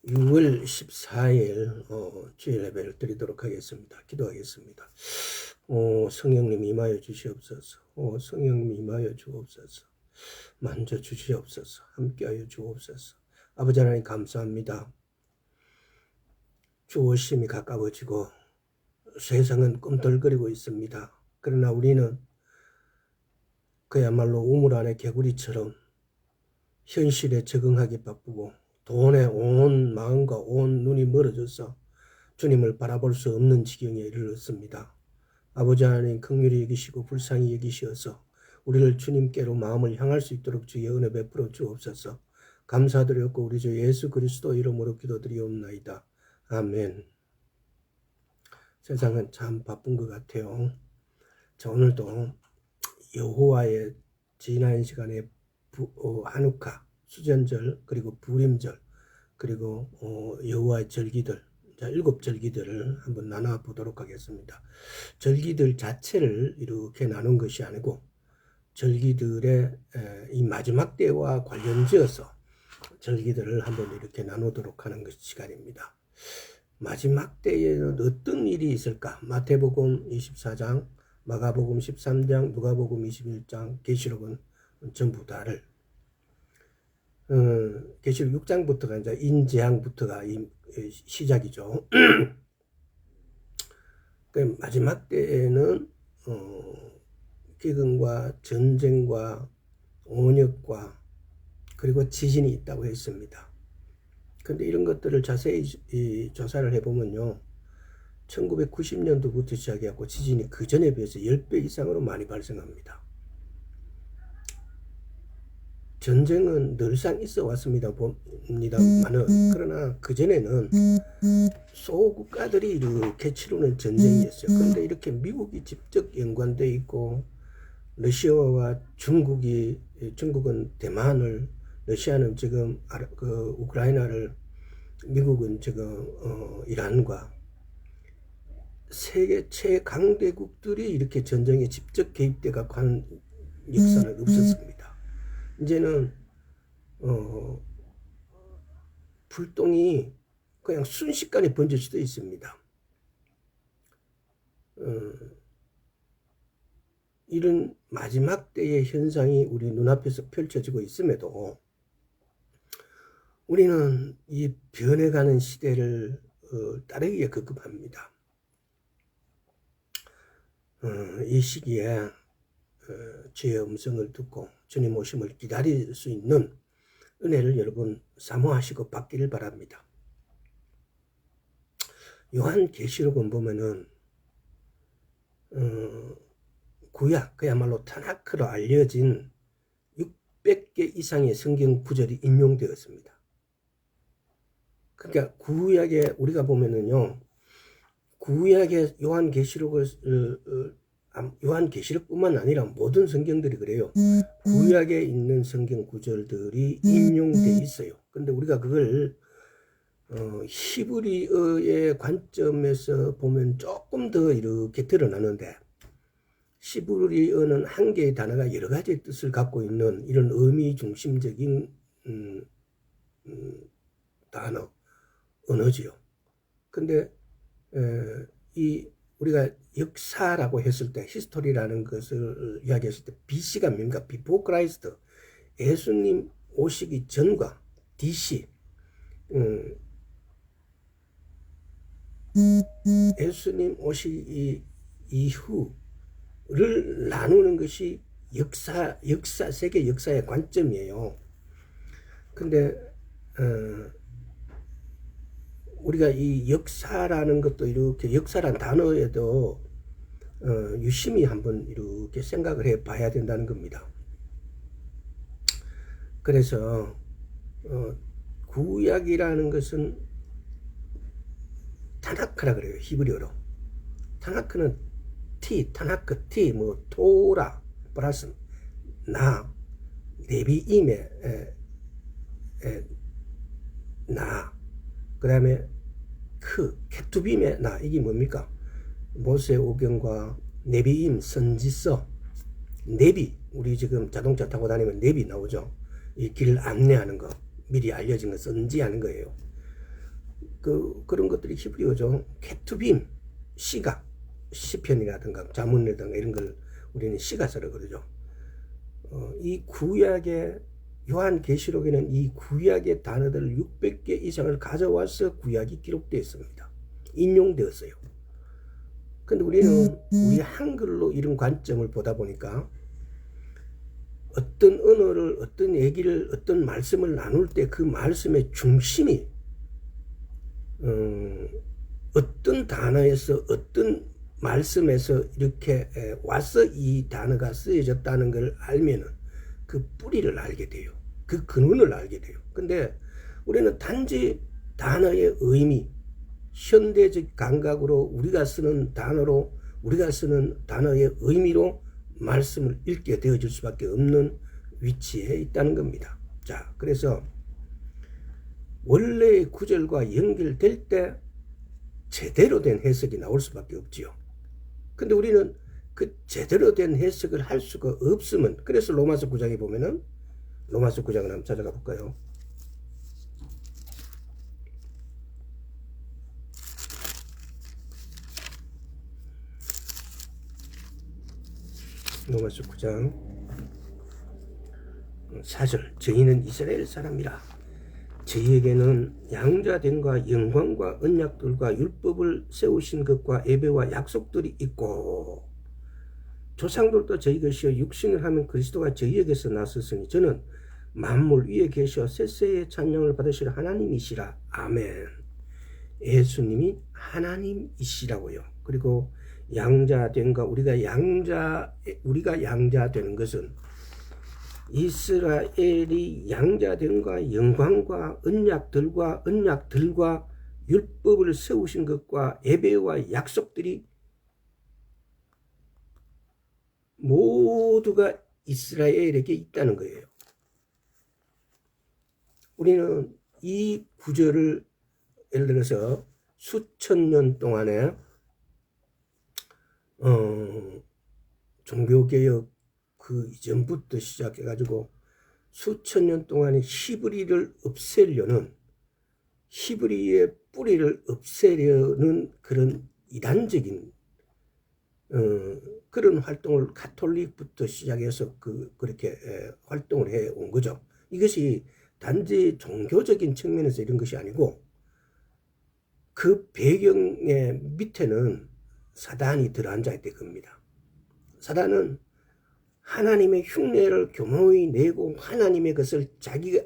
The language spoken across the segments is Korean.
6월 14일 주일 예배를 드리도록 하겠습니다. 기도하겠습니다. 성령님 임하여 주시옵소서. 성령님 임하여 주옵소서. 만져 주시옵소서. 함께하여 주옵소서. 아버지 하나님 감사합니다. 주 오심이 가까워지고 세상은 꿈틀거리고 있습니다. 그러나 우리는 그야말로 우물 안의 개구리처럼 현실에 적응하기 바쁘고 돈에 온 마음과 온 눈이 멀어져서 주님을 바라볼 수 없는 지경에 이르렀습니다. 아버지 하나님 긍휼히 여기시고 불쌍히 여기시어서 우리를 주님께로 마음을 향할 수 있도록 주의 은혜 베풀어 주옵소서. 감사드렸고 우리 주 예수 그리스도 이름으로 기도드리옵나이다. 아멘. 세상은 참 바쁜 것 같아요. 자, 오늘도 여호와의 지난 시간에 한우카, 수전절, 그리고 부림절, 그리고 여호와의 절기들, 자, 7절기들을 한번 나눠 보도록 하겠습니다. 절기들 자체를 이렇게 나눈 것이 아니고 절기들의 이 마지막 때와 관련지어서 절기들을 한번 이렇게 나누도록 하는 것이 시간입니다. 마지막 때에는 어떤 일이 있을까? 마태복음 24장, 마가복음 13장, 누가복음 21장, 계시록은 전부 다를 계시록 6장부터가 이제 인재앙부터가 시작이죠. 그 마지막 때에는 기근과 전쟁과 온역과 그리고 지진이 있다고 했습니다. 근데 이런 것들을 자세히 조사를 해보면요, 1990년도부터 시작해갖고 지진이 그 전에 비해서 10배 이상으로 많이 발생합니다. 전쟁은 늘상 있어 왔습니다. 봅니다만은, 그러나 그전에는 소국가들이 이렇게 치르는 전쟁이었어요. 그런데 이렇게 미국이 직접 연관되어 있고, 러시아와 중국은 대만을, 러시아는 지금 우크라이나를, 미국은 지금 이란과 세계 최강대국들이 이렇게 전쟁에 직접 개입돼가 간 역사는 없었습니다. 이제는 불똥이 그냥 순식간에 번질 수도 있습니다. 이런 마지막 때의 현상이 우리 눈앞에서 펼쳐지고 있음에도 우리는 이 변해가는 시대를 따르기에 급급합니다. 이 시기에 주의 음성을 듣고 주님 오심을 기다릴 수 있는 은혜를 여러분 사모하시고 받기를 바랍니다. 요한계시록은 보면은 구약, 그야말로 타나크로 알려진 600개 이상의 성경 구절이 인용되었습니다. 그러니까 구약에 우리가 보면은요, 구약의 요한계시록뿐만 아니라 모든 성경들이 그래요. 구약에 있는 성경 구절들이 인용돼 있어요. 근데 우리가 그걸 히브리어의 관점에서 보면 조금 더 이렇게 드러나는데, 히브리어는 한 개의 단어가 여러 가지 뜻을 갖고 있는 이런 의미 중심적인 단어, 언어지요. 근데 우리가 역사라고 했을 때, 히스토리라는 것을 이야기했을 때, BC가 뭡니까? 비포 크라이스트, 예수님 오시기 전과 DC, 예수님 오시기 이후를 나누는 것이 세계 역사의 관점이에요. 근데 우리가 이 역사라는 것도 이렇게 역사란 단어에도 유심히 한번 이렇게 생각을 해 봐야 된다는 겁니다. 그래서 구약이라는 것은 타나크라 그래요. 히브리어로. 타나크는 타나크 뭐 토라 플러스 나, 레비임의 나, 그 다음에 케투빔의 나, 이게 뭡니까? 모세 오경과 네비임 선지서, 네비, 우리 지금 자동차 타고 다니면 네비 나오죠. 이 길 안내하는 거, 미리 알려진 거 선지하는 거예요. 그런 것들이 히브리어죠. 케투빔, 시가, 시편이라든가 자문이라든가 이런 걸 우리는 시가서라 그러죠. 이 구약의 요한계시록에는 이 구약의 단어들 600개 이상을 가져와서 구약이 기록되어 있습니다. 인용되었어요. 근데 우리는 우리 한글로 이런 관점을 보다 보니까 어떤 언어를, 어떤 얘기를, 어떤 말씀을 나눌 때 그 말씀의 중심이 어떤 단어에서, 어떤 말씀에서 이렇게 와서 이 단어가 쓰여졌다는 걸 알면은 그 뿌리를 알게 돼요. 그 근원을 알게 돼요. 근데 우리는 단지 단어의 의미, 현대적 감각으로 우리가 쓰는 단어로, 우리가 쓰는 단어의 의미로 말씀을 읽게 되어질 수밖에 없는 위치에 있다는 겁니다. 자, 그래서 원래의 구절과 연결될 때 제대로 된 해석이 나올 수밖에 없지요. 근데 우리는 그 제대로 된 해석을 할 수가 없으면, 그래서 로마서 9장에 보면은, 로마서 9장을 한번 찾아가 볼까요? 로마서 9장 4절, 저희는 이스라엘 사람이라 저희에게는 양자됨과 영광과 언약들과 율법을 세우신 것과 예배와 약속들이 있고 조상들도 저희 것이요 육신을 하면 그리스도가 저희에게서 나섰으니 저는 만물 위에 계셔 세세의 찬양을 받으실 하나님이시라. 아멘. 예수님이 하나님이시라고요. 그리고 양자됨과 우리가 양자되는 것은 이스라엘이 양자됨과 영광과 언약들과 율법을 세우신 것과 예배와 약속들이 모두가 이스라엘에게 있다는 거예요. 우리는 이 구절을 예를 들어서 수천 년 동안에 종교개혁 그 이전부터 시작해가지고 수천 년 동안의 히브리를 없애려는, 히브리의 뿌리를 없애려는 그런 이단적인 그런 활동을 가톨릭부터 시작해서 그렇게 활동을 해온 거죠. 이것이 단지 종교적인 측면에서 이런 것이 아니고 그 배경의 밑에는 사단이 들어앉아 있을 겁니다. 사단은 하나님의 흉내를 교묘히 내고 하나님의 것을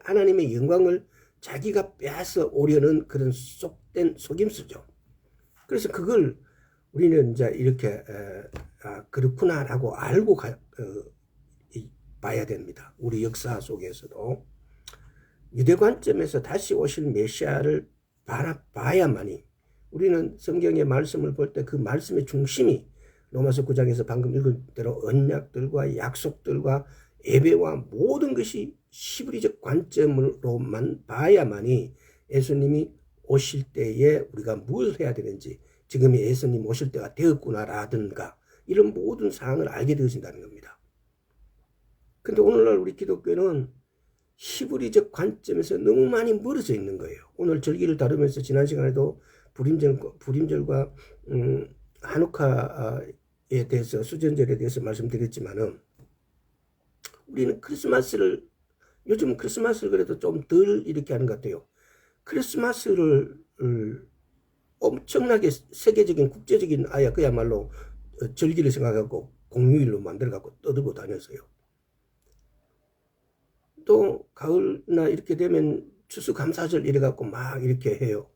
하나님의 영광을 자기가 빼앗아 오려는 그런 속된 속임수죠. 그래서 그걸 우리는 이제 이렇게 그렇구나라고 알고 봐야 됩니다. 우리 역사 속에서도 유대 관점에서 다시 오실 메시아를 바라봐야만이, 우리는 성경의 말씀을 볼 때 그 말씀의 중심이 로마서 9장에서 방금 읽은 대로 언약들과 약속들과 예배와 모든 것이 히브리적 관점으로만 봐야만이 예수님이 오실 때에 우리가 뭘 해야 되는지, 지금의 예수님 오실 때가 되었구나라든가 이런 모든 사항을 알게 되어진다는 겁니다. 근데 오늘날 우리 기독교는 히브리적 관점에서 너무 많이 멀어져 있는 거예요. 오늘 절기를 다루면서 지난 시간에도 불임절과 하누카에 대해서, 수전절에 대해서 말씀드렸지만은 우리는 크리스마스를, 요즘 크리스마스를 그래도 좀 덜 이렇게 하는 것 같아요. 크리스마스를 엄청나게 세계적인 국제적인 그야말로 절기를 생각하고 공휴일로 만들어갖고 떠들고 다녔어요. 또 가을나 이렇게 되면 추수감사절 이래갖고 막 이렇게 해요.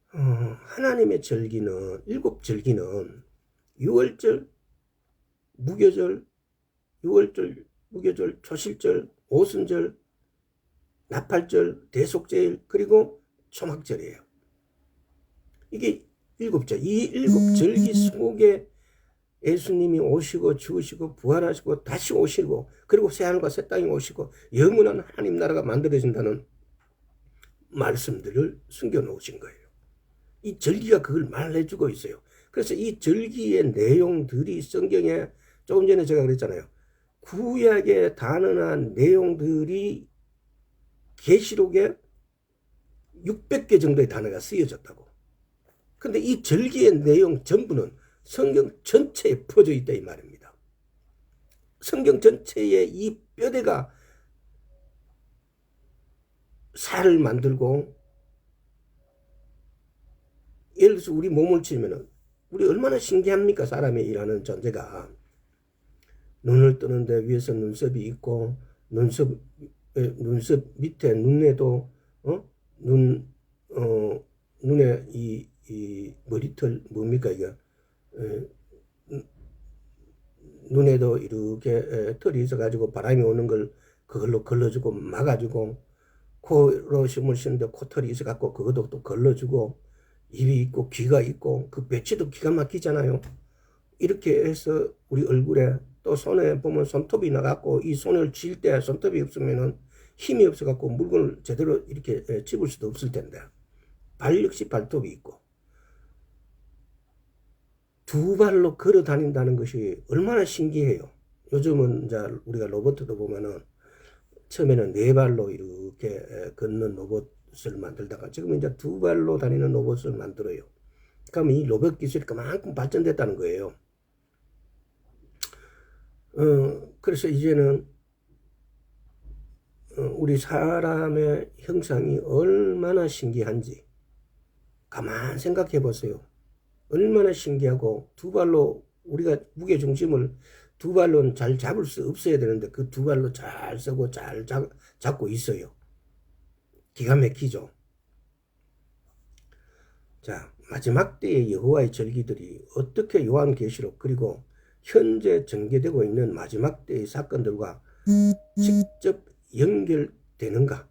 하나님의 절기는, 7절기는 6월절, 무교절, 6월절, 무교절, 초실절, 오순절, 나팔절, 대속제일, 그리고 초막절이에요. 이게 7절. 이 7절기 속에 예수님이 오시고 죽으시고 부활하시고 다시 오시고, 그리고 새하늘과 새 땅이 오시고 영원한 하나님 나라가 만들어진다는 말씀들을 숨겨놓으신 거예요. 이 절기가 그걸 말해주고 있어요. 그래서 이 절기의 내용들이 성경에, 조금 전에 제가 그랬잖아요. 구약의 단언한 내용들이 계시록에 600개 정도의 단어가 쓰여졌다고. 근데 이 절기의 내용 전부는 성경 전체에 퍼져 있다 이 말입니다. 성경 전체에 이 뼈대가 살을 만들고, 예를 들어서 우리 몸을 치면은 우리 얼마나 신기합니까? 사람이 일하는 존재가. 눈을 뜨는데 위에서 눈썹이 있고, 눈썹 밑에 눈에도 눈에 이 머리털 뭡니까 이게, 눈에도 이렇게 털이 있어가지고 바람이 오는 걸 그걸로 걸러주고 막아주고, 코로 숨을 쉬는데 코털이 있어갖고 그것도 또 걸러주고, 입이 있고 귀가 있고 그 배치도 기가 막히잖아요. 이렇게 해서 우리 얼굴에 또 손에 보면 손톱이 나갖고 이 손을 쥘 때 손톱이 없으면은 힘이 없어갖고 물건을 제대로 이렇게 집을 수도 없을 텐데, 발 역시 발톱이 있고, 두 발로 걸어 다닌다는 것이 얼마나 신기해요. 요즘은 이제 우리가 로봇도 보면은 처음에는 네 발로 이렇게 걷는 로봇을 만들다가 지금 이제 두 발로 다니는 로봇을 만들어요. 그러면 이 로봇 기술이 그만큼 발전됐다는 거예요. 그래서 이제는 우리 사람의 형상이 얼마나 신기한지 가만 생각해 보세요. 얼마나 신기하고, 두 발로 우리가 무게중심을 두 발로는 잘 잡을 수 없어야 되는데 그 두 발로 잘 쓰고 잘 잡고 있어요. 기가 막히죠. 자, 마지막 때의 여호와의 절기들이 어떻게 요한계시록 그리고 현재 전개되고 있는 마지막 때의 사건들과 직접 연결되는가?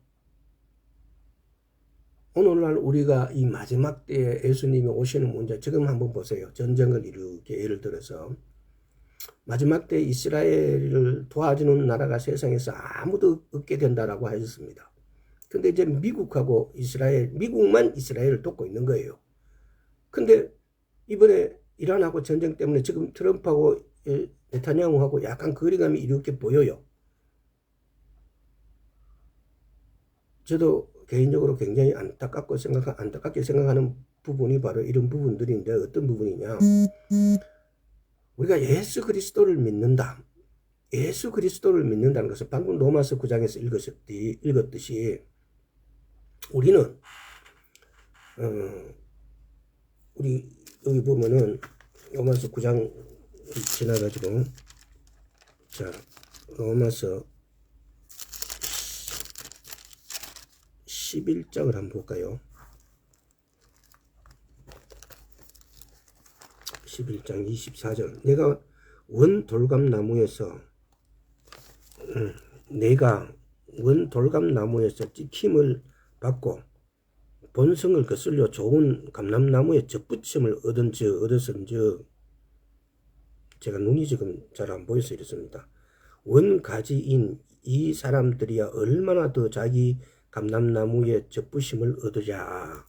오늘날 우리가 이 마지막 때에 예수님이 오시는 문제, 지금 한번 보세요. 전쟁을 이렇게 예를 들어서 마지막 때 이스라엘을 도와주는 나라가 세상에서 아무도 없게 된다라고 하셨습니다. 근데 이제 미국하고 미국만 이스라엘을 돕고 있는 거예요. 근데 이번에 이란하고 전쟁 때문에 지금 트럼프하고 네타냐후하고 약간 거리감이 이렇게 보여요. 저도 개인적으로 굉장히 안타깝게 생각하는 부분이 바로 이런 부분들인데, 어떤 부분이냐. 우리가 예수 그리스도를 믿는다. 예수 그리스도를 믿는다는 것은 방금 로마서 9장에서 읽었듯이 우리는 우리 여기 보면은 로마서 9장 지나가지고, 자, 로마서 11장을 한번 볼까요? 11장 24절. 내가 원 돌감나무에서 찍힘을 받고 본성을 거슬려 좋은 감람나무에 접붙임을 얻었은즉, 제가 눈이 지금 잘 안 보여서 이렇습니다. 원가지인 이 사람들이야 얼마나 더 자기 감람나무에 접붙임을 얻으랴.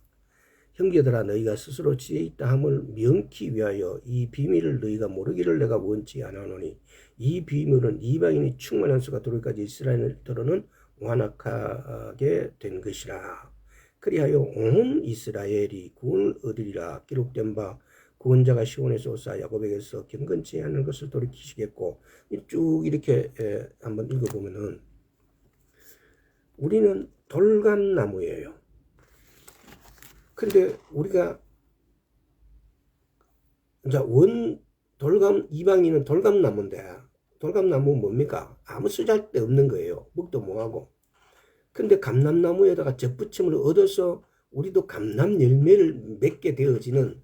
형제들아, 너희가 스스로 지혜 있다 함을 명키 위하여 이 비밀을 너희가 모르기를 내가 원치 아니하노니, 이 비밀은 이방인이 충만한 수가 들어오기까지 이스라엘들은 완악하게 된 것이라. 그리하여 온 이스라엘이 구원을 얻으리라. 기록된 바 구원자가 시온에서 오사 야곱에게서 경건치 않은 것을 돌이키시겠고. 쭉 이렇게 한번 읽어보면은 우리는 돌감나무예요. 근데 우리가 이제 이방인은 돌감나무인데, 돌감나무는 뭡니까? 아무 쓰잘데 없는 거예요. 먹도 뭐하고. 근데 감람나무에다가 접붙임을 얻어서 우리도 감람 열매를 맺게 되어지는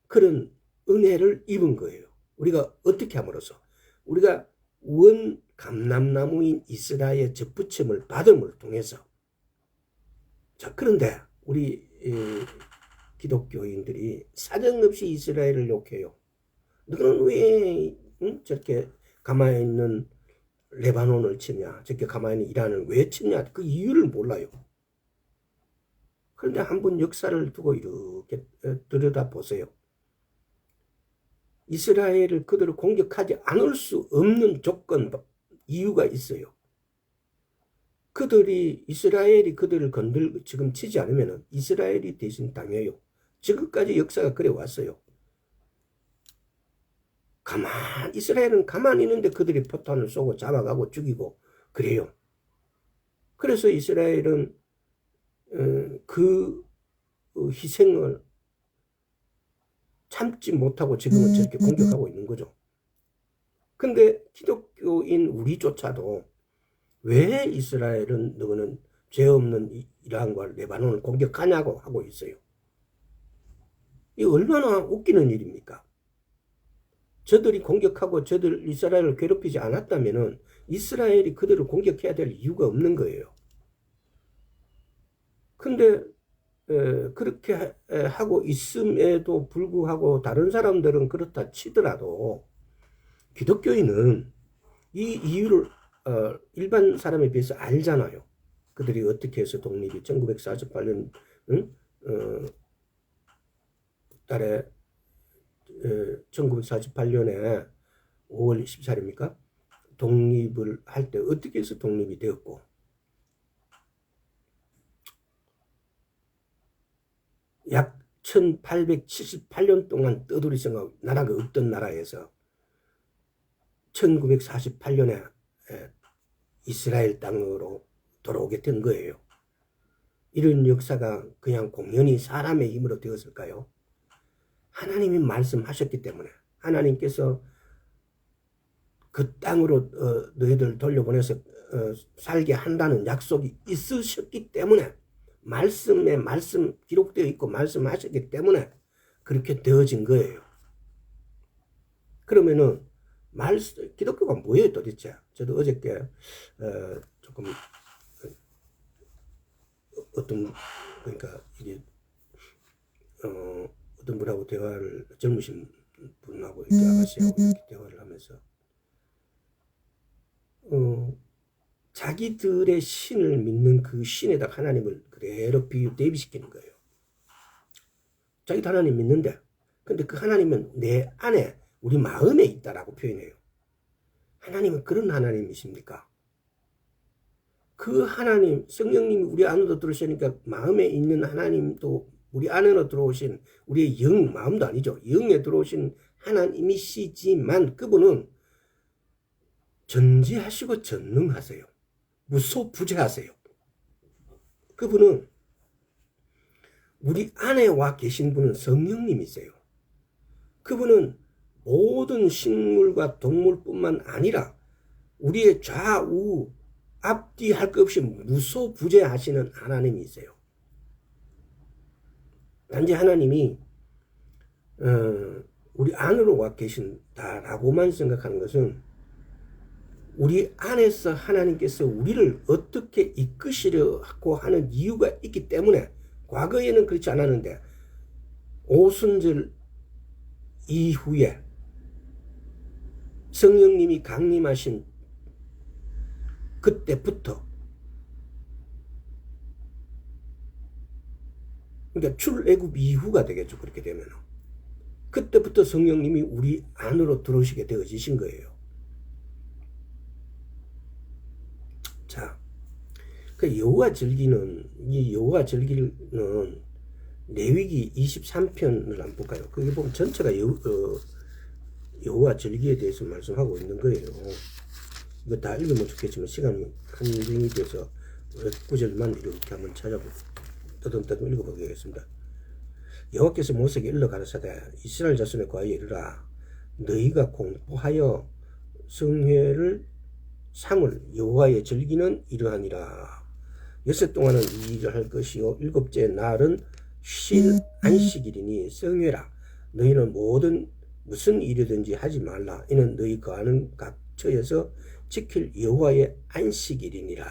그런 은혜를 입은 거예요. 우리가 어떻게 함으로써 우리가 원 감람나무인 이스라엘의 접붙임을 받음을 통해서. 자, 그런데 우리 기독교인들이 사정없이 이스라엘을 욕해요. 너는 왜 저렇게 가만히 있는 레바논을 치냐, 저렇게 가만히 이란을 왜 치냐, 그 이유를 몰라요. 그런데 한번 역사를 두고 이렇게 들여다보세요. 이스라엘을 그들을 공격하지 않을 수 없는 조건, 이유가 있어요. 이스라엘이 그들을 지금 치지 않으면 이스라엘이 대신 당해요. 지금까지 역사가 그래 왔어요. 이스라엘은 가만히 있는데 그들이 포탄을 쏘고 잡아가고 죽이고 그래요. 그래서 이스라엘은 그 희생을 참지 못하고 지금은 저렇게 공격하고 있는 거죠. 근데 기독교인 우리조차도 왜 이스라엘은 너는 죄 없는 이란과 레바논을 공격하냐고 하고 있어요. 이 얼마나 웃기는 일입니까? 저들이 공격하고 이스라엘을 괴롭히지 않았다면은 이스라엘이 그들을 공격해야 될 이유가 없는 거예요. 근데 그렇게 하고 있음에도 불구하고 다른 사람들은 그렇다 치더라도 기독교인은 이 이유를 일반 사람에 비해서 알잖아요. 그들이 어떻게 해서 독립이 1948년 달에 1948년에 5월 14일입니까? 독립을 할 때 어떻게 해서 독립이 되었고 약 1878년 동안 떠돌이성하고 나라가 없던 나라에서 1948년에 이스라엘 땅으로 돌아오게 된 거예요. 이런 역사가 그냥 공연히 사람의 힘으로 되었을까요? 하나님이 말씀하셨기 때문에 하나님께서 그 땅으로 너희들 돌려보내서 살게 한다는 약속이 있으셨기 때문에 말씀 기록되어 있고 말씀하셨기 때문에 그렇게 되어진 거예요. 그러면은 기독교가 뭐예요 도대체? 저도 어저께 조금 그러니까 이게 어떤 분하고 젊으신 분하고 이렇게 아가씨하고 이렇게 대화를 하면서 자기들의 신을 믿는 그 신에다 하나님을 그대로 대비시키는 거예요. 자기도 하나님 믿는데 근데 그 하나님은 내 안에 우리 마음에 있다라고 표현해요. 하나님은 그런 하나님이십니까? 그 하나님, 성령님이 우리 안으로 들어오시니까 마음에 있는 하나님도 우리 안으로 들어오신 우리의 마음도 아니죠. 영에 들어오신 하나님이시지만 그분은 전지하시고 전능하세요. 무소부재하세요. 그분은 우리 안에 와 계신 분은 성령님이세요. 그분은 모든 식물과 동물뿐만 아니라 우리의 좌우 앞뒤 할 것 없이 무소부재하시는 하나님이세요. 단지 하나님이 우리 안으로 와 계신다라고만 생각하는 것은 우리 안에서 하나님께서 우리를 어떻게 이끄시려고 하는 이유가 있기 때문에 과거에는 그렇지 않았는데 오순절 이후에 성령님이 강림하신 그때부터 그러니까 출애굽 이후가 되겠죠. 그렇게 되면 그때부터 성령님이 우리 안으로 들어오시게 되어지신 거예요. 자, 그 여호와 절기는 레위기 23편을 한번 볼까요? 거기 보면 전체가 여호와 절기에 대해서 말씀하고 있는 거예요. 이거 다 읽으면 좋겠지만 시간이 한정이 돼서 구절만 이렇게 한번 찾아보고 떠듬떠듬 읽어보겠습니다. 여호와께서 모세에게 일러 가라사대 이스라엘 자손에 관하여 이르라 너희가 공포하여 성회를 삼을 여호와의 절기는 이러하니라. 6일 동안은 이 일을 할 것이요 일곱째 날은 쉴 안식일이니 성회라. 너희는 무슨 일이든지 하지 말라. 이는 너희 거하는 각 처에서 지킬 여호와의 안식일이니라.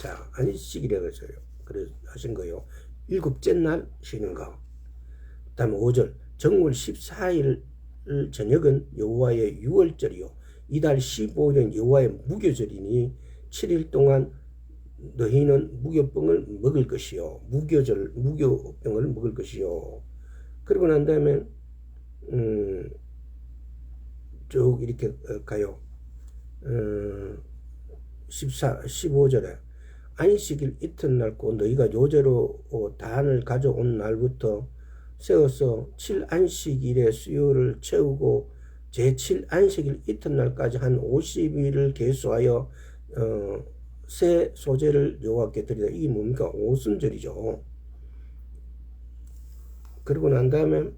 자, 안식일이라고 했어요. 그래 하신 거요. 일곱째 날 쉬는 거. 다음 5절 정월 14일 저녁은 여호와의 유월절이요 이달 15일은 여호와의 무교절이니 7일 동안 너희는 무교병을 먹을 것이요 무교병을 먹을 것이요. 그러고 난 다음에 쭉 이렇게 가요. 15절에 안식일 이튿날 곧 너희가 요제로 단을 가져온 날부터 세워서 7안식일의 수요를 채우고 제7안식일 이튿날까지 한 50일을 계수하여 새 소재를 여호와께 드리라. 이게 뭡니까? 오순절이죠. 그러고 난 다음에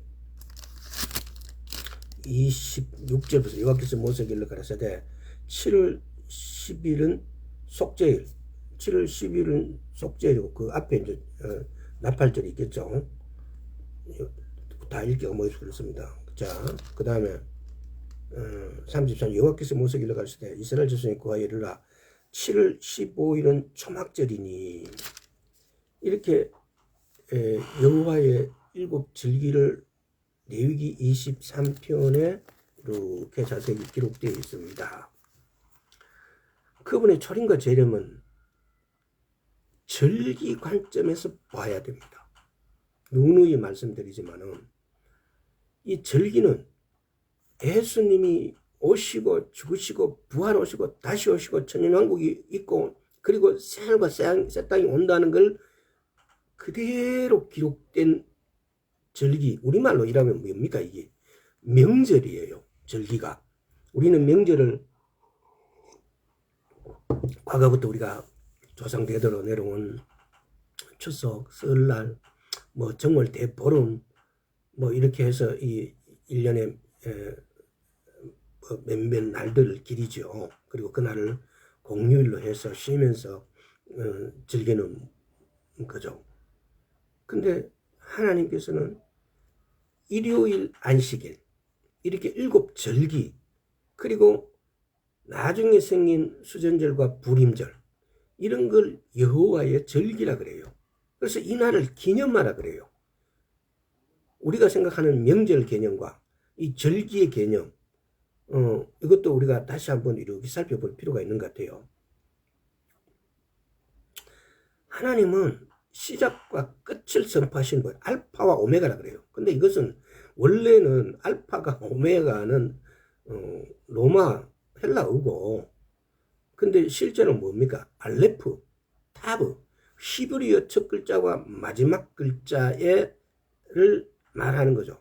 26절부터 여호와께서 모세에게 일러 가라사대 7월 10일은 속죄일, 7월 10일은 속죄일이고 그 앞에 이제 나팔절이 있겠죠. 다 읽기가 뭐 그렇습니다. 자, 그 다음에 33 여호와께서 모세에게 일러 가라사대 이스라엘 자손이 구하여 이르라 7월 15일은 초막절이니. 이렇게 여호와의 일곱 절기를 레위기 23편에 이렇게 자세히 기록되어 있습니다. 그분의 초림과 재림은 절기 관점에서 봐야 됩니다. 누누이 말씀드리지만은 이 절기는 예수님이 오시고 죽으시고 부활하시고 다시 오시고 천년왕국이 있고 그리고 새하늘과 새 땅이 온다는 걸 그대로 기록된 절기, 우리말로 이라면 뭡니까? 이게 명절이에요. 절기가. 우리는 명절을 과거부터 우리가 조상 대대로 내려온 추석, 설날, 뭐 정월 대보름 뭐 이렇게 해서 이 1년에 몇몇 날들을 기리죠. 그리고 그날을 공휴일로 해서 쉬면서 즐기는 거죠. 근데 하나님께서는 일요일 안식일 이렇게 일곱 절기 그리고 나중에 생긴 수전절과 불임절 이런 걸 여호와의 절기라 그래요. 그래서 이 날을 기념하라 그래요. 우리가 생각하는 명절 개념과 이 절기의 개념 이것도 우리가 다시 한번 이렇게 살펴볼 필요가 있는 것 같아요. 하나님은 시작과 끝을 선포하시는 거예요. 알파와 오메가라 그래요. 근데 이것은 원래는 알파가 오메가는 로마 헬라어고 근데 실제는 뭡니까? 알레프, 타브, 히브리어 첫 글자와 마지막 글자를 말하는 거죠.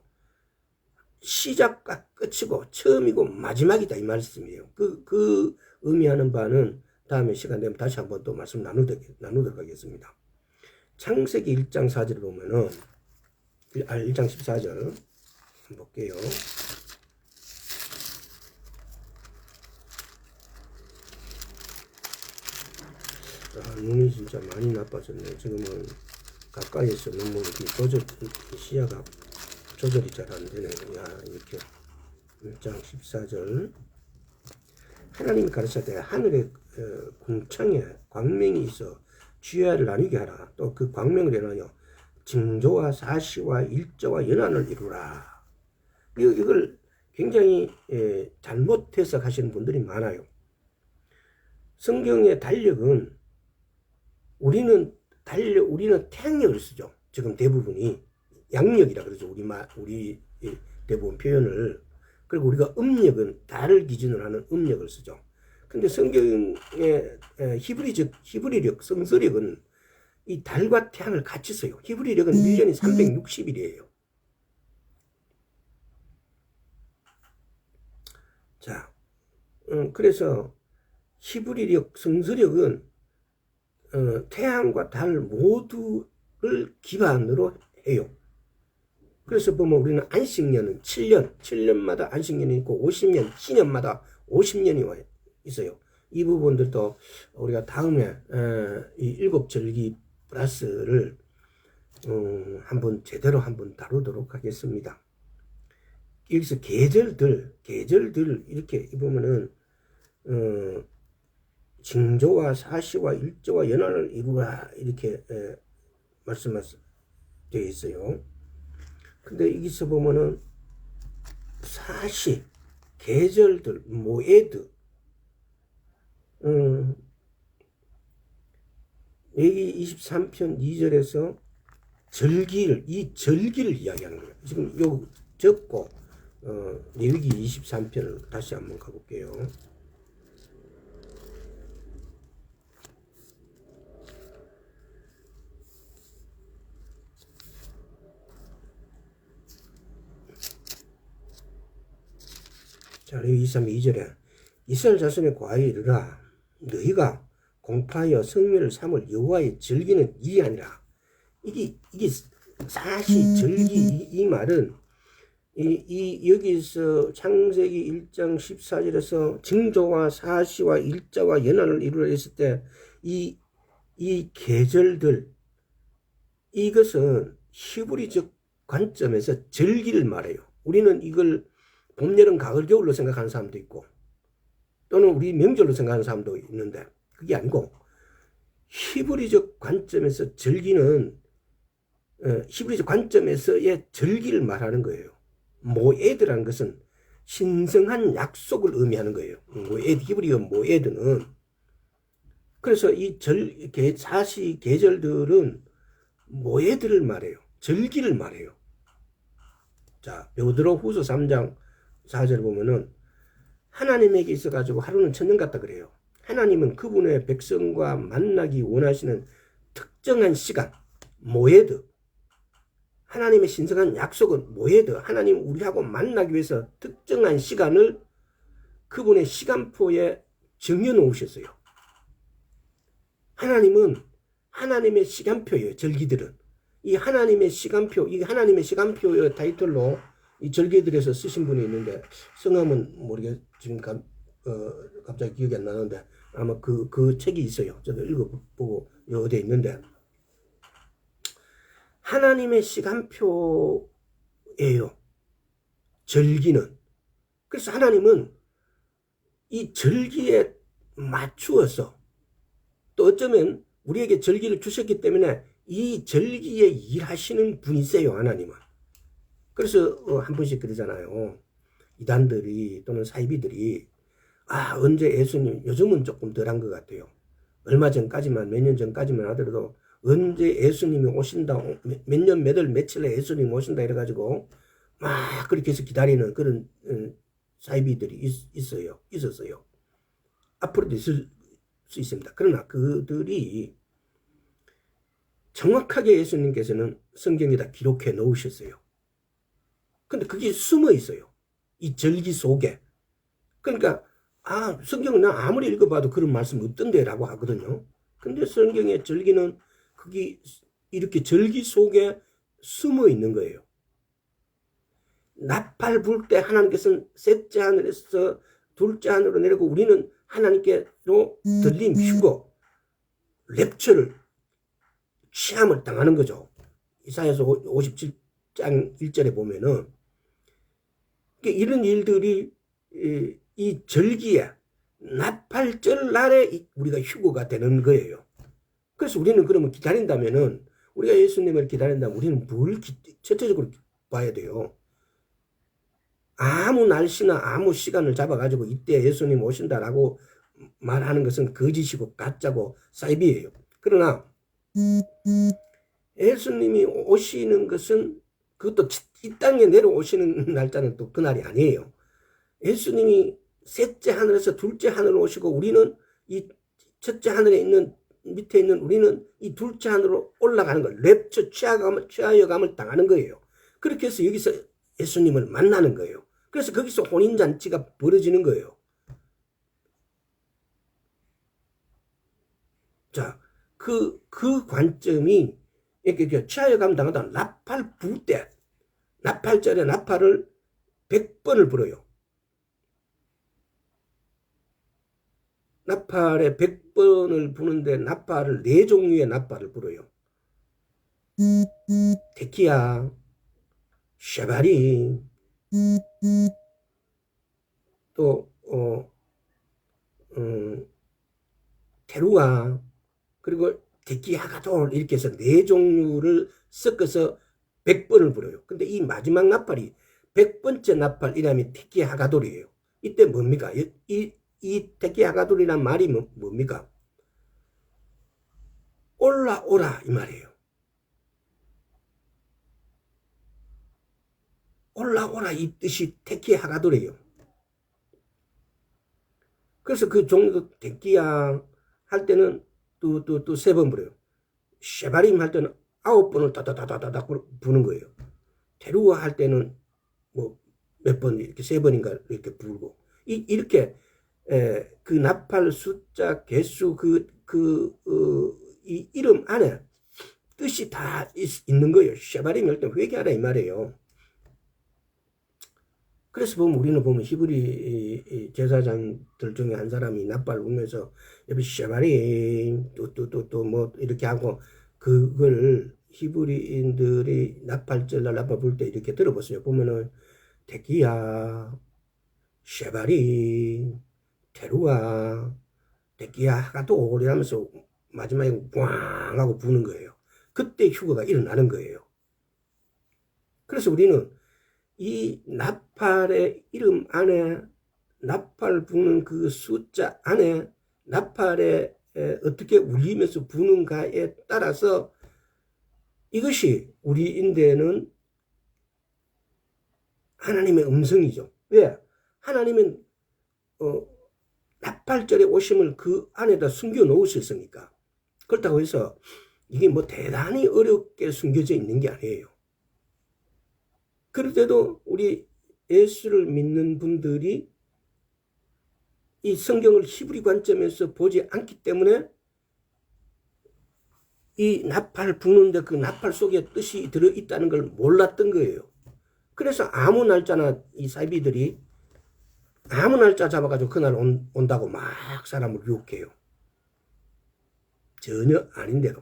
시작과 끝이고 처음이고 마지막이다 이 말씀이에요. 그 의미하는 바는 다음에 시간 되면 다시 한번 또 말씀 나누도록 하겠습니다. 창세기 1장 4절을 보면은 1장 14절 볼게요. 눈이 진짜 많이 나빠졌네요. 지금은 가까이에서 너무 이렇게 시야가 조절이 잘 안 되네요. 야, 이렇게 1장 14절 하나님이 가르쳤대 하늘에 궁창에 광명이 있어 주야를 나뉘게 하라. 또 그 광명을 이루며 징조와 사시와 일조와 연한을 이루라. 이걸 굉장히 잘못 해석하시는 분들이 많아요. 성경의 달력은 우리는 태양력을 쓰죠. 지금 대부분이 양력이라 그러죠. 우리 대부분 표현을. 그리고 우리가 음력은 달을 기준으로 하는 음력을 쓰죠. 근데 성경의 히브리력, 성서력은 이 달과 태양을 같이 써요. 히브리력은 1년이 360일이에요. 자, 그래서 히브리력, 성서력은 태양과 달 모두를 기반으로 해요. 그래서 보면 우리는 안식년은 7년마다 안식년이 있고 50년, 기년마다 50년이 있어요. 이 부분들도 우리가 다음에 이 일곱 절기 플러스를 제대로 한번 다루도록 하겠습니다. 여기서 계절들 이렇게 보면은 징조와 사시와 일조와 연한을 이루라 이렇게 말씀되어 있어요. 근데 여기서 보면은 사시, 계절들, 모에드 여기 23편 2절에서 이 절기를 이야기하는 거예요. 지금 요 적고 레위기 23편을 다시 한번 가볼게요. 자, 레위 23, 2절에 이스라엘 자손의 과에 이르라 너희가 공파하여 성묘를 삼을 여호와의 즐기는 일이 아니라 이게 사시 절기 이 말은 여기서 창세기 1장 14절에서 징조와 사시와 일자와 연한을 이루려 했을 때 이 계절들 이것은 히브리적 관점에서 절기를 말해요. 우리는 이걸 봄, 여름, 가을, 겨울로 생각하는 사람도 있고 또는 우리 명절로 생각하는 사람도 있는데 그게 아니고 히브리적 관점에서 절기는 히브리적 관점에서의 절기를 말하는 거예요. 모에드라는 것은 신성한 약속을 의미하는 거예요. 모에드, 히브리어 모에드는 그래서 이 사시 계절들은 모에드를 말해요. 절기를 말해요. 자, 베드로 후서 3장 4절 보면은 하나님에게 있어가지고 하루는 천년 같다 그래요. 하나님은 그분의 백성과 만나기 원하시는 특정한 시간, 모에드. 하나님의 신성한 약속은 모에드. 하나님 우리하고 만나기 위해서 특정한 시간을 그분의 시간표에 정해놓으셨어요. 하나님은 하나님의 시간표예요. 절기들은. 이 하나님의 시간표의 타이틀로 이 절기들에서 쓰신 분이 있는데 성함은 모르겠 지금 갑자기 기억이 안 나는데 아마 그 책이 있어요. 저도 읽어보고 여기에 있는데 하나님의 시간표예요. 절기는. 그래서 하나님은 이 절기에 맞추어서 또 어쩌면 우리에게 절기를 주셨기 때문에 이 절기에 일하시는 분이세요. 하나님은. 그래서 한 번씩 그러잖아요. 이단들이 또는 사이비들이 언제 예수님 요즘은 조금 덜한 것 같아요. 얼마 전까지만 몇 년 전까지만 하더라도 언제 예수님이 오신다 몇 년 몇 월 며칠에 예수님이 오신다 이래가지고 막 그렇게 해서 기다리는 그런 사이비들이 있었어요. 앞으로도 있을 수 있습니다. 그러나 그들이 정확하게 예수님께서는 성경에다 기록해 놓으셨어요. 근데 그게 숨어 있어요. 이 절기 속에. 그러니까 성경은 나 아무리 읽어봐도 그런 말씀 없던데 라고 하거든요. 근데 성경의 절기는 그게 이렇게 절기 속에 숨어 있는 거예요. 나팔 불 때 하나님께서는 셋째 하늘에서 둘째 하늘로 내리고 우리는 하나님께로 들림 휴거 랩처를 취함을 당하는 거죠. 이사야서 57장 1절에 보면은 이런 일들이 이 절기에 나팔절 날에 우리가 휴거가 되는 거예요. 그래서 우리는 그러면 기다린다면은 우리가 예수님을 기다린다면 우리는 뭘 첫째적으로 봐야 돼요. 아무 날씨나 아무 시간을 잡아가지고 이때 예수님 오신다라고 말하는 것은 거짓이고 가짜고 사이비예요. 그러나 예수님이 오시는 것은 그것도 이 땅에 내려오시는 날짜는 또 그날이 아니에요. 예수님이 셋째 하늘에서 둘째 하늘로 오시고 우리는 이 첫째 하늘에 있는 밑에 있는 우리는 이 둘째 하늘로 올라가는 걸 랩처 취하여감을 당하는 거예요. 그렇게 해서 여기서 예수님을 만나는 거예요. 그래서 거기서 혼인잔치가 벌어지는 거예요. 자, 그 관점이 이렇게 취하여감 당하다 나팔 불 때 나팔절에 나팔을 100번을 불어요. 나팔에 100번을 부는데 나팔을 4종류의 나팔을 불어요. 테키야, 샤바리, 또 테루아, 그리고 테키하가돌 이렇게 해서 4종류를 섞어서 100번을 불어요. 근데 이 마지막 나팔이 100번째 나팔이라면 테키하가돌이에요. 이때 뭡니까? 이 테키하가돌이란 말이 뭡니까? 올라오라 이 말이에요. 올라오라 이 뜻이 테키하가돌이에요. 그래서 그 종류도 테키야 할 때는 또 3번 불어요. 쉐바림 할 때는 9번을 다다다다다 부는 거예요. 테루아 할 때는 뭐 몇 번 이렇게 3번인가 이렇게 불고 이렇게 그 나팔 숫자, 개수, 이 이름 안에 뜻이 다 있는 거예요. 쉐바림 할 때 회개하라 이 말이에요. 그래서 우리는 보면 히브리 제사장들 중에 한 사람이 나팔 울면서 옆에 쉐바림 또 뭐 이렇게 하고 그걸 히브리인들이 나팔절날 나팔 불 때 이렇게 들어보세요. 보면은 데키야, 쉐바림, 테루아, 데키야 하가도 이러면서 마지막에 꽝 하고 부는 거예요. 그때 휴거가 일어나는 거예요. 그래서 우리는 이 나팔의 이름 안에 나팔 부는 그 숫자 안에 나팔에 어떻게 울리면서 부는가에 따라서 이것이 우리 인대는 하나님의 음성이죠. 왜? 하나님은 나팔절에 오심을 그 안에다 숨겨 놓으셨으니까. 그렇다고 해서 이게 뭐 대단히 어렵게 숨겨져 있는 게 아니에요. 그럴 때도 우리 예수를 믿는 분들이 이 성경을 히브리 관점에서 보지 않기 때문에 이 나팔 부는데 그 나팔 속에 뜻이 들어있다는 걸 몰랐던 거예요. 그래서 아무 날짜나 이 사이비들이 아무 날짜 잡아가지고 그날 온다고 막 사람을 유혹해요. 전혀 아닌데도.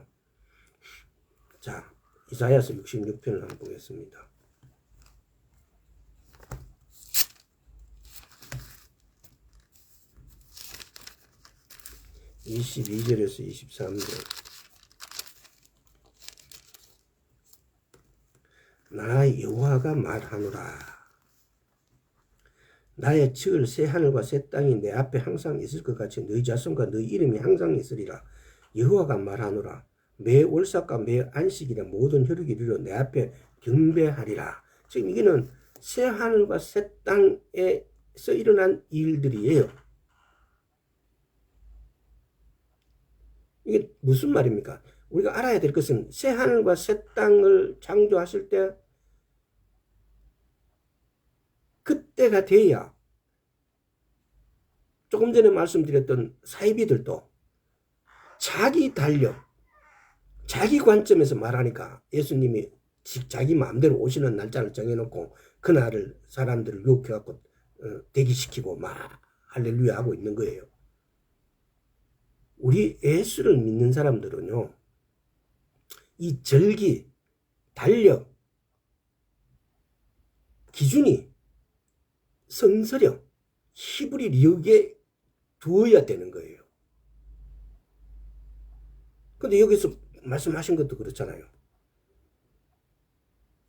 자, 이사야서 66편을 한번 보겠습니다. 22절에서 23절. 나 여호와가 말하노라. 나의 칠 새 하늘과 새 땅이 내 앞에 항상 있을 것 같이 너희 자손과 너희 이름이 항상 있으리라. 여호와가 말하노라. 매 월삭과 매 안식일에 모든 혈육이 이르러 내 앞에 경배하리라. 지금 이게는 새 하늘과 새 땅에서 일어난 일들이에요. 이게 무슨 말입니까? 우리가 알아야 될 것은 새 하늘과 새 땅을 창조하실 때 그때가 돼야 조금 전에 말씀드렸던 사이비들도 자기 달력, 자기 관점에서 말하니까 예수님이 자기 마음대로 오시는 날짜를 정해놓고 그날을 사람들을 유혹해갖고 대기시키고 막 할렐루야 하고 있는 거예요. 우리 예수를 믿는 사람들은요, 이 절기, 달력, 기준이 성서력, 히브리 리역에 두어야 되는 거예요. 근데 여기서 말씀하신 것도 그렇잖아요.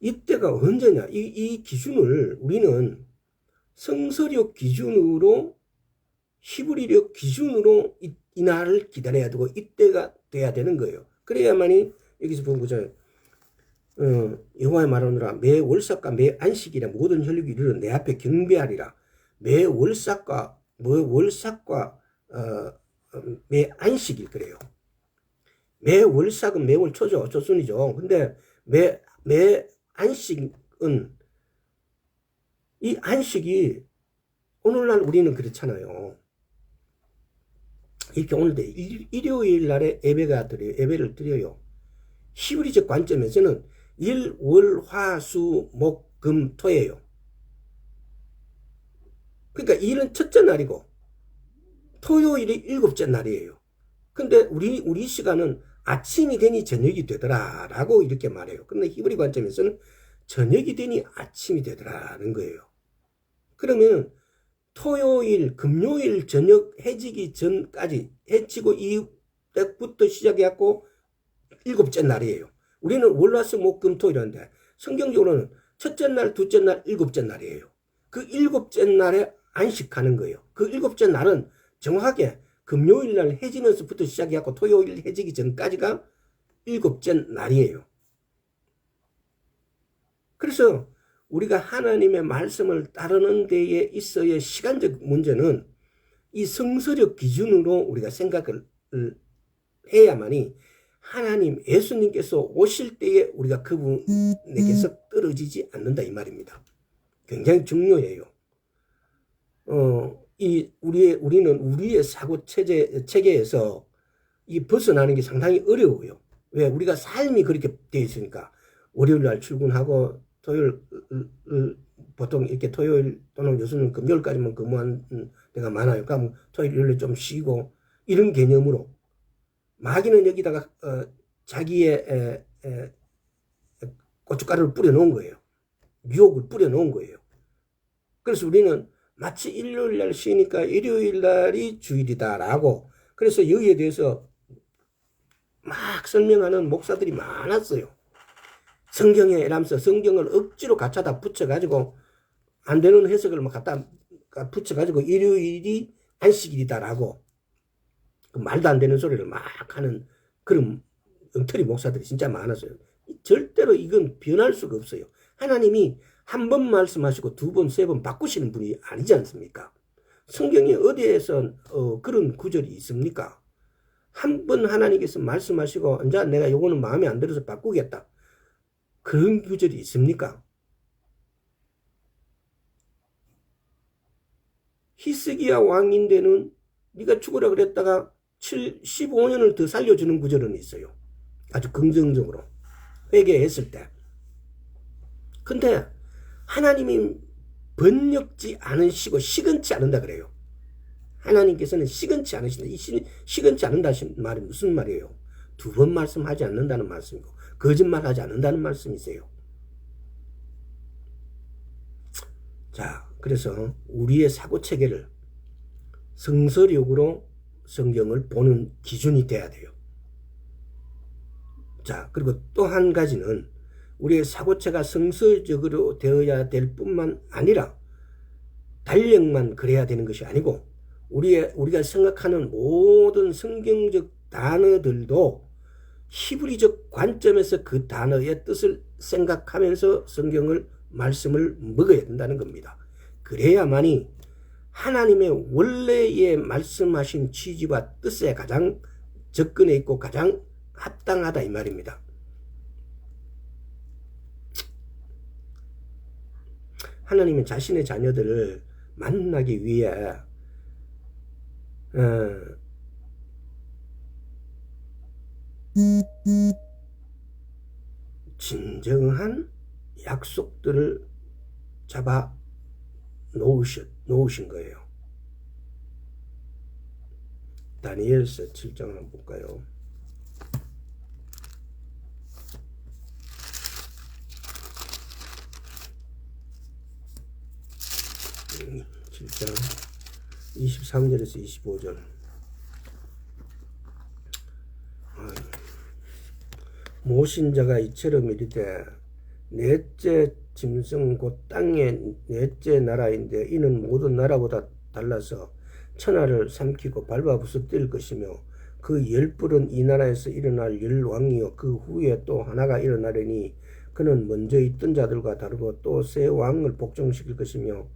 이때가 언제냐? 이 기준을 우리는 성서력 기준으로, 히브리력 기준으로 이 날을 기다려야 되고 이때가 돼야 되는 거예요. 그래야만이 여기서 본 거죠. 여호와의 말하노라. 매 월삭과 매 안식일에 모든 혈육이 이르러 내 앞에 경배하리라. 매 월삭과 매 안식일 그래요. 매 월삭은 매월 초죠. 조순이죠. 근데 매 안식은 이 안식이 오늘날 우리는 그렇잖아요. 이렇게 오늘도 일요일 날에 예배를 드려요. 히브리적 관점에서는 일, 월, 화, 수, 목, 금, 토예요. 그러니까 일은 첫째 날이고 토요일이 일곱째 날이에요. 근데 우리 시간은 아침이 되니 저녁이 되더라라고 이렇게 말해요. 근데 히브리 관점에서는 저녁이 되니 아침이 되더라는 거예요. 그러면 토요일, 금요일 저녁 해지기 전까지 해치고 이때부터 시작해갖고 일곱째 날이에요. 우리는 월화수목금토 이러는데 성경적으로는 첫째 날, 둘째 날, 일곱째 날이에요. 그 일곱째 날에 안식하는 거예요. 그 일곱째 날은 정확하게 금요일 날 해지면서부터 시작해갖고 토요일 해지기 전까지가 일곱째 날이에요. 그래서 우리가 하나님의 말씀을 따르는 데에 있어의 시간적 문제는 이 성서력 기준으로 우리가 생각을 해야만이 하나님 예수님께서 오실 때에 우리가 그분에게서 떨어지지 않는다 이 말입니다. 굉장히 중요해요. 우리는 우리의 사고 체계에서 이 벗어나는 게 상당히 어려워요. 왜? 우리가 삶이 그렇게 되어 있으니까. 월요일 날 출근하고 토요일, 보통 이렇게 토요일 또는 요즘은 금요일까지만 근무한 데가 많아요. 그러니까 토요일, 일요일에 좀 쉬고 이런 개념으로 마귀는 여기다가 자기의 고춧가루를 뿌려 놓은 거예요. 유혹을 뿌려 놓은 거예요. 그래서 우리는 마치 일요일 날 쉬니까 일요일 날이 주일이다라고, 그래서 여기에 대해서 막 설명하는 목사들이 많았어요. 성경에 이러면서 성경을 억지로 갖다다 붙여가지고 안 되는 해석을 막 갖다 붙여가지고 일요일이 안식일이다라고 그 말도 안 되는 소리를 막 하는 그런 엉터리 목사들이 진짜 많았어요. 절대로 이건 변할 수가 없어요. 하나님이 한 번 말씀하시고 두 번, 세 번 바꾸시는 분이 아니지 않습니까? 성경에 어디에서 그런 구절이 있습니까? 한 번 하나님께서 말씀하시고 이제 내가 요거는 마음에 안 들어서 바꾸겠다. 그런 구절이 있습니까? 히스기야 왕인데는 네가 죽으라 그랬다가 15년을 더 살려주는 구절은 있어요. 아주 긍정적으로 회개했을 때. 근데 하나님이 번역지 않으시고 시건치 않는다 그래요. 하나님께서는 시건치 않으신다. 이 시건치 않는다는 말이 무슨 말이에요? 두 번 말씀하지 않는다는 말씀이고 거짓말하지 않는다는 말씀이세요. 자, 그래서 우리의 사고체계를 성서력으로 성경을 보는 기준이 돼야 돼요. 자, 그리고 또 한 가지는 우리의 사고체가 성서적으로 되어야 될 뿐만 아니라 달력만 그래야 되는 것이 아니고 우리가 생각하는 모든 성경적 단어들도 히브리적 관점에서 그 단어의 뜻을 생각하면서 성경을 말씀을 먹어야 된다는 겁니다. 그래야만이 하나님의 원래의 말씀하신 취지와 뜻에 가장 접근해 있고 가장 합당하다 이 말입니다. 하나님은 자신의 자녀들을 만나기 위해 진정한 약속들을 잡아 놓으신 거예요. 다니엘서 7장을 한번 볼까요? 7장 23절에서 25절. 모신자가 이처럼 이르되 넷째 짐승 곧 땅의 넷째 나라인데 이는 모든 나라보다 달라서 천하를 삼키고 밟아 부서뜨릴 것이며 그 열불은 이 나라에서 일어날 열왕이요 그 후에 또 하나가 일어나려니 그는 먼저 있던 자들과 다르고 또 새 왕을 복종시킬 것이며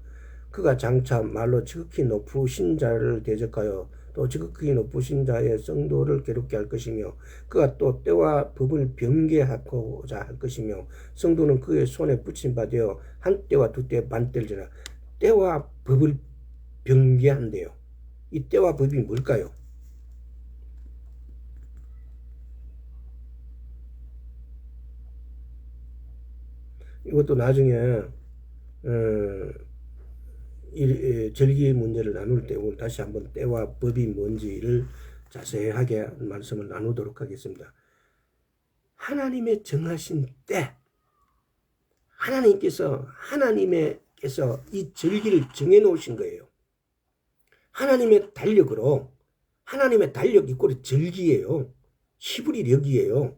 그가 장차 말로 지극히 높으신 자를 대적하여 또 지극히 높으신 자의 성도를 괴롭게 할 것이며 그가 또 때와 법을 변개하고자 할 것이며 성도는 그의 손에 붙임 바 되어 한 때와 두 때 반 때를 지나. 때와 법을 변개한대요. 이 때와 법이 뭘까요? 이것도 나중에 절기 문제를 나눌 때 오늘 다시 한번 때와 법이 뭔지를 자세하게 말씀을 나누도록 하겠습니다. 하나님의 정하신 때, 하나님께서 이 절기를 정해 놓으신 거예요. 하나님의 달력으로, 하나님의 달력 이꼴이 절기예요. 히브리력이에요.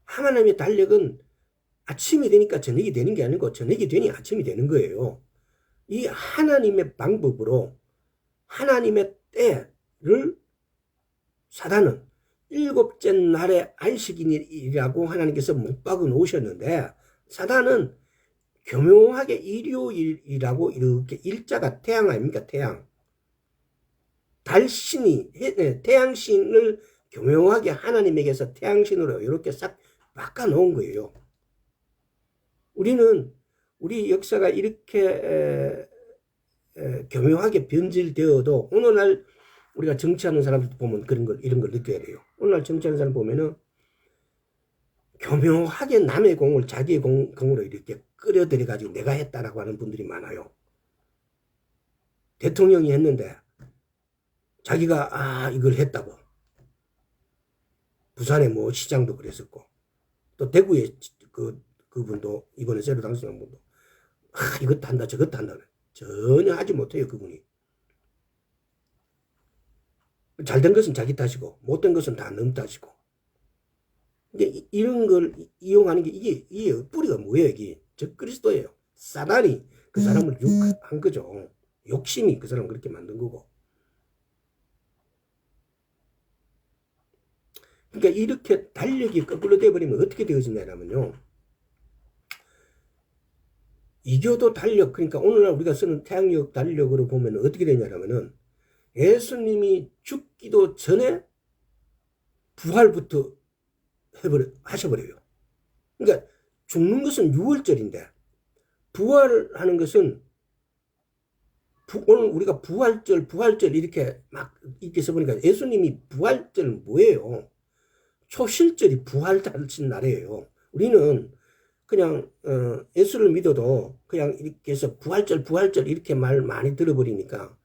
하나님의 달력은 아침이 되니까 저녁이 되는 게 아니고 저녁이 되니 아침이 되는 거예요. 이 하나님의 방법으로 하나님의 때를 사단은 일곱째 날의 안식일이라고 하나님께서 못 박아 놓으셨는데 사단은 교묘하게 일요일이라고 이렇게 일자가 태양 아닙니까? 태양. 달신이 태양신을 교묘하게 하나님에게서 태양신으로 이렇게 싹 바꿔 놓은 거예요. 우리 역사가 이렇게 교묘하게 변질되어도 오늘날 우리가 정치하는 사람들 보면 이런 걸 느껴야 돼요. 오늘날 정치하는 사람 보면은 교묘하게 남의 공을 자기의 공으로 이렇게 끌어들여 가지고 내가 했다라고 하는 분들이 많아요. 대통령이 했는데 자기가 이걸 했다고. 부산에 뭐 시장도 그랬었고 또 대구에 그분도 이번에 새로 당선한 분도 이것도 한다 저것도 한다. 전혀 하지 못해요. 그분이. 잘된 것은 자기 탓이고 못된 것은 다 남 탓이고. 근데 이런 걸 이용하는 게 이게 뿌리가 뭐예요? 이게 적그리스도예요. 사단이 그 사람을 유혹한 거죠. 욕심이 그 사람을 그렇게 만든 거고. 그러니까 이렇게 달력이 거꾸로 돼버리면 어떻게 되어지냐면요. 이교도 달력, 그러니까 오늘날 우리가 쓰는 태양력 달력으로 보면 어떻게 되냐면은 예수님이 죽기도 전에 부활부터 하셔버려요. 그러니까 죽는 것은 6월절인데 부활하는 것은 오늘 우리가 부활절 이렇게 막 이렇게 써보니까 예수님이 부활절 뭐예요? 초실절이 부활하신 날이에요. 우리는 그냥 예수를 믿어도 그냥 이렇게 해서 부활절 이렇게 말 많이 들어버리니까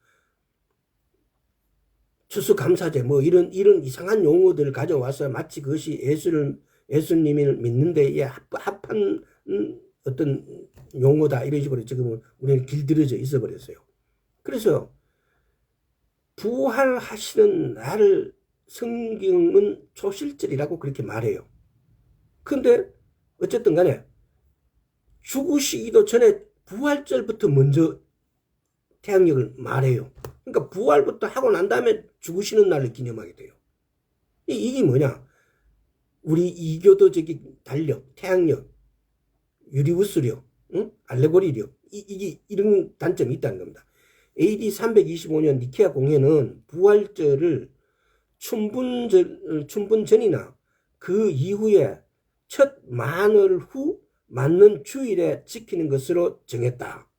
추수감사제 뭐 이런 이상한 용어들을 가져와서 마치 그것이 예수님을 믿는 데에 합한 어떤 용어다 이런 식으로 지금 우리는 길들여져 있어 버렸어요. 그래서 부활하시는 날을 성경은 초실절이라고 그렇게 말해요. 근데 어쨌든 간에 죽으시기도 전에 부활절부터 먼저 태양력을 말해요. 그러니까 부활부터 하고 난 다음에 죽으시는 날을 기념하게 돼요. 이게 뭐냐? 우리 이교도적인 달력, 태양력, 유리우스력, 알레고리력 이게 이런 단점이 있다는 겁니다. AD 325년 니케아 공회는 부활절을 춘분 전이나 그 이후에 첫 만월 후 맞는 주일에 지키는 것으로 정했다.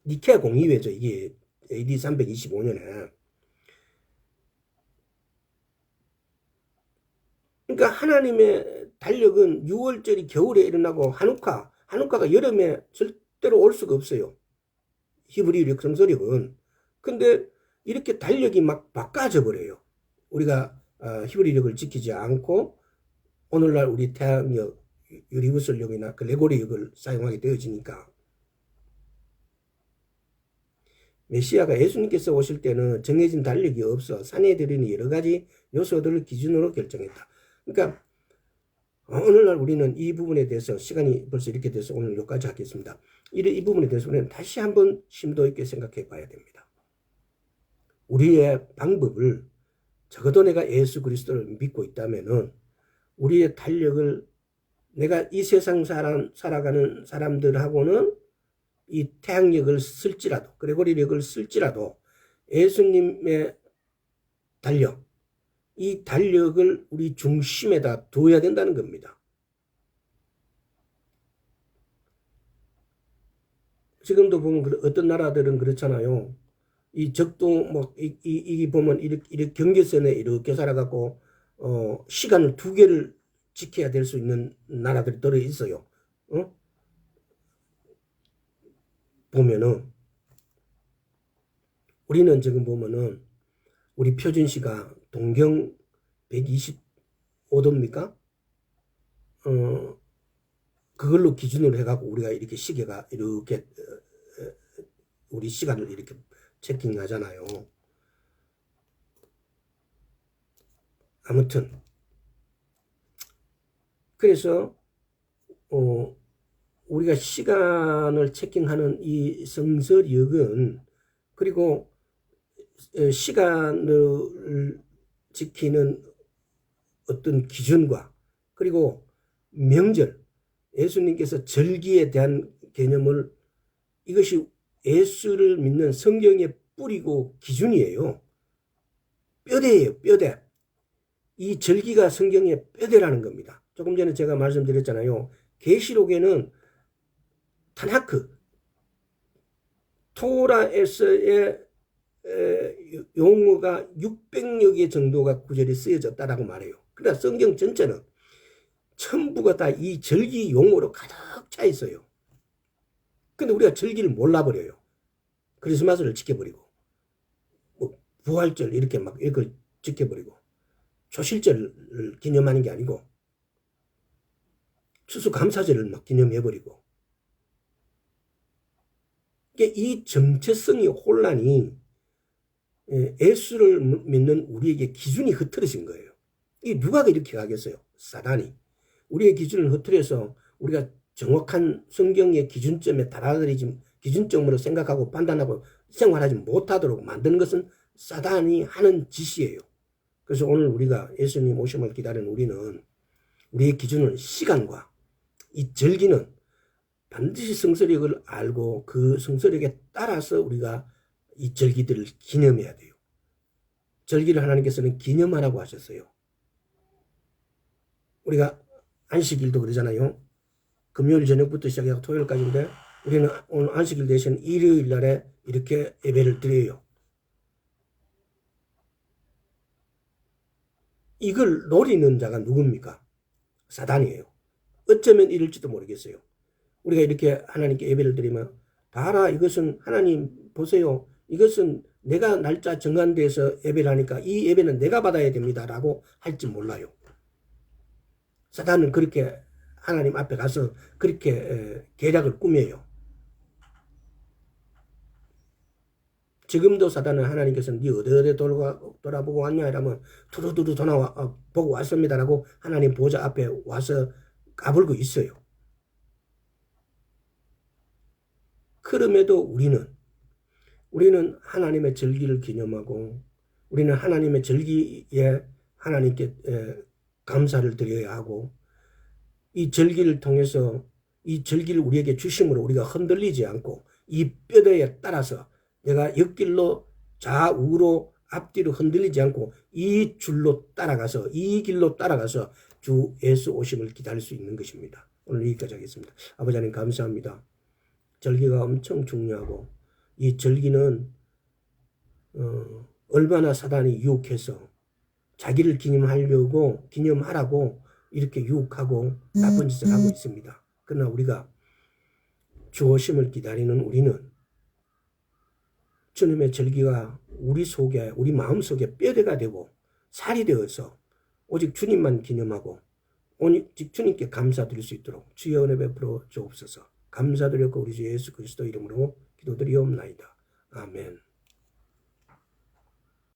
니케아 공의회죠. 이게 AD 325년에. 그러니까 하나님의 달력은 6월절이 겨울에 일어나고 한우카가 여름에 절대로 올 수가 없어요. 히브리력 성서력은. 근데 이렇게 달력이 막 바꿔져 버려요. 우리가 히브리력을 지키지 않고 오늘날 우리 태양력, 유리구슬력이나 글레고리력을 사용하게 되어지니까 메시아가 예수님께서 오실 때는 정해진 달력이 없어 사내들이는 여러 가지 요소들을 기준으로 결정했다. 그러니까 오늘날 우리는 이 부분에 대해서 시간이 벌써 이렇게 돼서 오늘 여기까지 하겠습니다. 이 부분에 대해서 우리는 다시 한번 심도 있게 생각해 봐야 됩니다. 우리의 방법을 적어도 내가 예수 그리스도를 믿고 있다면은 우리의 달력을 내가 이 세상 살아가는 사람들하고는 이 태양력을 쓸지라도 그레고리력을 쓸지라도 예수님의 달력 이 달력을 우리 중심에다 둬야 된다는 겁니다. 지금도 보면 어떤 나라들은 그렇잖아요. 이 적도 이 보면 이렇게 경계선에 이렇게 살아갖고 시간을 2개를 지켜야 될 수 있는 나라들이 들어 있어요. 보면은 우리는 지금 보면은 우리 표준시가 동경 125도입니까? 그걸로 기준으로 해갖고 우리가 이렇게 시계가 이렇게 우리 시간을 이렇게 체킹하잖아요. 아무튼 그래서 우리가 시간을 체킹하는 이 성서력은 그리고 시간을 지키는 어떤 기준과 그리고 명절 예수님께서 절기에 대한 개념을 이것이 예수를 믿는 성경의 뿌리고 기준이에요. 뼈대예요. 뼈대. 이 절기가 성경의 뼈대라는 겁니다. 조금 전에 제가 말씀드렸잖아요. 계시록에는 타나크 토라에서의 용어가 600여 개 정도가 구절이 쓰여졌다라고 말해요. 그러나 성경 전체는 전부가 다 이 절기 용어로 가득 차 있어요. 근데 우리가 절기를 몰라버려요. 크리스마스를 지켜버리고, 뭐 부활절 이렇게 막 이걸 지켜버리고, 초실절을 기념하는 게 아니고, 추수감사절을 막 기념해버리고, 이 정체성의 혼란이 예수를 믿는 우리에게 기준이 흐트러진 거예요. 이 누가 이렇게 하겠어요? 사단이. 우리의 기준을 흐트려서 우리가 정확한 성경의 기준점에 달아들이지, 기준점으로 생각하고 판단하고 생활하지 못하도록 만드는 것은 사단이 하는 짓이에요. 그래서 오늘 우리가 예수님 오심을 기다리는 우리는 우리의 기준은 시간과 이 절기는 반드시 성서력을 알고 그 성서력에 따라서 우리가 이 절기들을 기념해야 돼요. 절기를 하나님께서는 기념하라고 하셨어요. 우리가 안식일도 그러잖아요. 금요일 저녁부터 시작해서 토요일까지인데 우리는 오늘 안식일 대신 일요일 날에 이렇게 예배를 드려요. 이걸 노리는 자가 누굽니까? 사단이에요. 어쩌면 이럴지도 모르겠어요. 우리가 이렇게 하나님께 예배를 드리면 봐라, 이것은 하나님 보세요. 이것은 내가 날짜 정한 데서 예배를 하니까 이 예배는 내가 받아야 됩니다 라고 할지 몰라요. 사단은 그렇게 하나님 앞에 가서 그렇게 계략을 꾸며요. 지금도 사단은 하나님께서는 네 어디 돌아보고 왔냐 이러면 두루두루 보고 왔습니다라고 하나님 보좌 앞에 와서 까불고 있어요. 그럼에도 우리는 하나님의 절기를 기념하고 우리는 하나님의 절기에 하나님께 감사를 드려야 하고 이 절기를 통해서 이 절기를 우리에게 주심으로 우리가 흔들리지 않고 이 뼈대에 따라서 내가 옆길로 좌우로 앞뒤로 흔들리지 않고 이 줄로 따라가서 이 길로 따라가서 주 예수 오심을 기다릴 수 있는 것입니다. 오늘 여기까지 하겠습니다. 아버지 하나님 감사합니다. 절기가 엄청 중요하고 이 절기는 얼마나 사단이 유혹해서 자기를 기념하라고 이렇게 유혹하고 나쁜 짓을 하고 있습니다. 그러나 우리가 주 오심을 기다리는 우리는 주님의 절기가 우리 속에 우리 마음속에 뼈대가 되고 살이 되어서 오직 주님만 기념하고 오직 주님께 감사드릴 수 있도록 주의 은혜 베풀어 주옵소서. 감사드렸고 우리 주 예수 그리스도 이름으로 기도드리옵나이다. 아멘.